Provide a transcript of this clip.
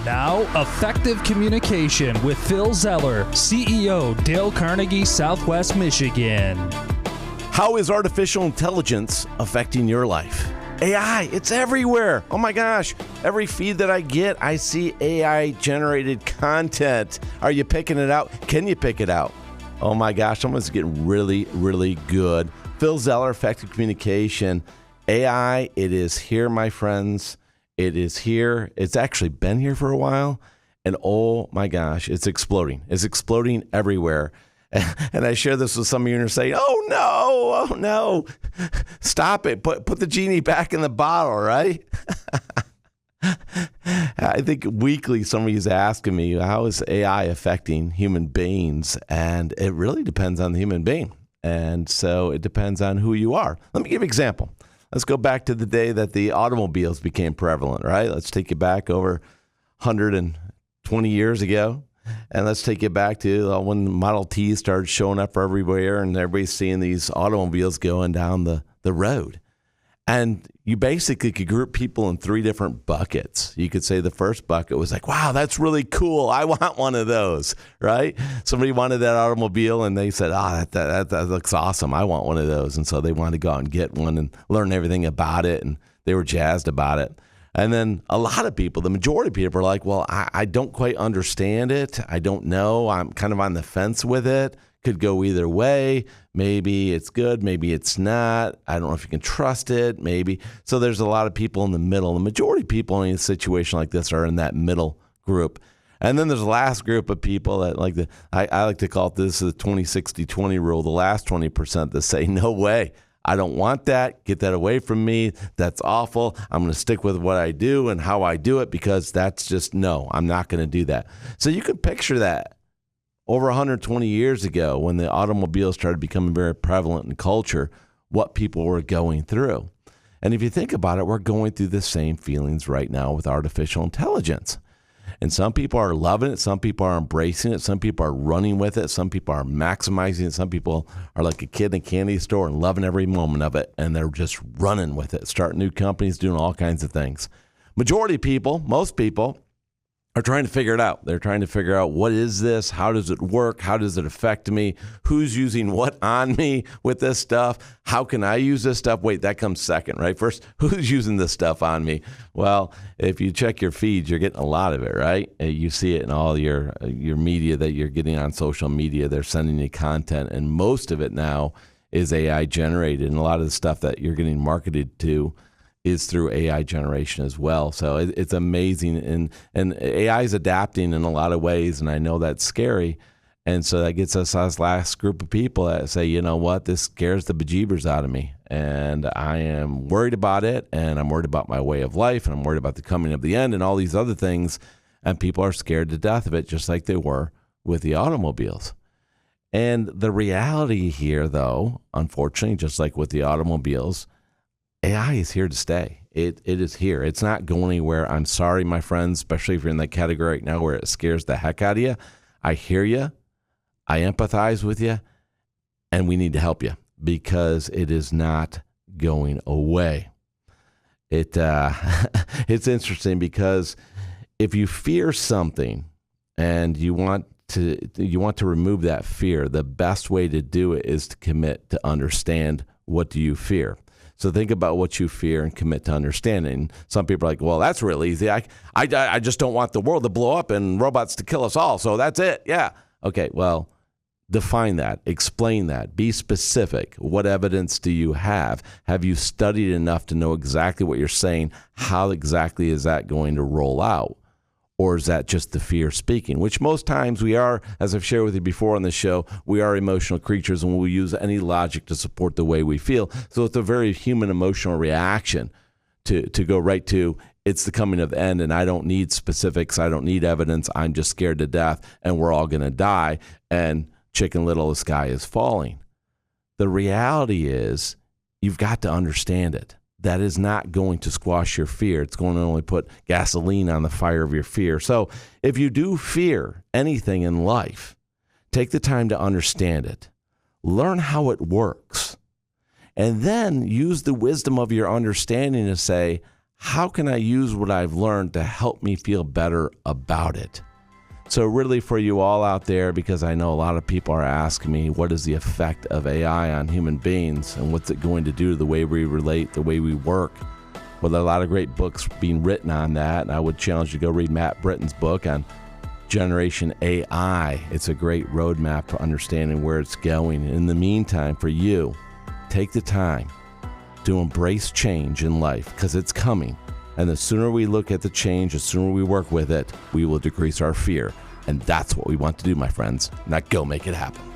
Now, Effective Communication with Phil Zeller, CEO, Dale Carnegie, Southwest Michigan. How is artificial intelligence affecting your life? AI, it's everywhere. Oh my gosh. Every feed that I get, I see AI-generated content. Are you picking it out? Can you pick it out? Oh my gosh, someone's getting really, really good. Phil Zeller, Effective Communication. AI, it is here, my friends. It is here. It's actually been here for a while. And oh my gosh, it's exploding. It's exploding everywhere. And I share this with some of you and you're saying, oh no, stop it. Put the genie back in the bottle, right? I think weekly somebody's asking me, how is AI affecting human beings? And it really depends on the human being. And so it depends on who you are. Let me give you an example. Let's go back to the day that the automobiles became prevalent, right? Let's take you back over 120 years ago. And let's take you back to when Model T started showing up everywhere and everybody's seeing these automobiles going down the road. And you basically could group people in three different buckets. You could say the first bucket was like, wow, that's really cool. I want one of those, right? Somebody wanted that automobile and they said, that looks awesome. I want one of those. And so they wanted to go out and get one and learn everything about it. And they were jazzed about it. And then a lot of people, the majority of people are like, well, I don't quite understand it. I don't know. I'm kind of on the fence with it. Could go either way. Maybe it's good. Maybe it's not. I don't know if you can trust it. Maybe. So there's a lot of people in the middle. The majority of people in a situation like this are in that middle group. And then there's the last group of people that I like to call it this the 20-60-20 rule, the last 20% that say, no way. I don't want that. Get that away from me. That's awful. I'm going to stick with what I do and how I do it because that's just, no, I'm not going to do that. So you can picture that over 120 years ago when the automobiles started becoming very prevalent in culture, what people were going through. And if you think about it, we're going through the same feelings right now with artificial intelligence. And some people are loving it. Some people are embracing it. Some people are running with it. Some people are maximizing it. Some people are like a kid in a candy store and loving every moment of it. And they're just running with it, starting new companies, doing all kinds of things. Majority of people, most people, are trying to figure it out. They're trying to figure out, what is this? How does it work? How does it affect me? Who's using what on me with this stuff? How can I use this stuff? Wait, that comes second, right? First, who's using this stuff on me? Well, if you check your feeds, you're getting a lot of it, right? You see it in all your media that you're getting on social media. They're sending you content, and most of it now is AI generated, and a lot of the stuff that you're getting marketed to is through AI generation as well. So it's amazing. And AI is adapting in a lot of ways, and I know that's scary. And so that gets us this last group of people that say, you know what, this scares the bejeebers out of me. And I am worried about it, and I'm worried about my way of life, and I'm worried about the coming of the end and all these other things. And people are scared to death of it, just like they were with the automobiles. And the reality here, though, unfortunately, just like with the automobiles, AI is here to stay. It is here. It's not going anywhere. I'm sorry, my friends, especially if you're in that category right now where it scares the heck out of you. I hear you. I empathize with you. And we need to help you because it is not going away. It's interesting because if you fear something and you want to remove that fear, the best way to do it is to commit to understand what do you fear. So think about what you fear and commit to understanding. Some people are like, well, that's real easy. I just don't want the world to blow up and robots to kill us all. So that's it. Yeah. Okay. Well, define that. Explain that. Be specific. What evidence do you have? Have you studied enough to know exactly what you're saying? How exactly is that going to roll out? Or is that just the fear speaking? Which most times we are, as I've shared with you before on the show, we are emotional creatures and we'll use any logic to support the way we feel. So it's a very human emotional reaction to go right to, it's the coming of the end and I don't need specifics. I don't need evidence. I'm just scared to death and we're all going to die. And Chicken Little, the sky is falling. The reality is you've got to understand it. That is not going to squash your fear. It's going to only put gasoline on the fire of your fear. So if you do fear anything in life, take the time to understand it. Learn how it works. And then use the wisdom of your understanding to say, how can I use what I've learned to help me feel better about it? So really for you all out there, because I know a lot of people are asking me, what is the effect of AI on human beings and what's it going to do to the way we relate, the way we work? Well, there are a lot of great books being written on that, and I would challenge you to go read Matt Britton's book on Generation AI. It's a great roadmap for understanding where it's going. In the meantime, for you, take the time to embrace change in life because it's coming. And the sooner we look at the change, the sooner we work with it, we will decrease our fear. And that's what we want to do, my friends. Now go make it happen.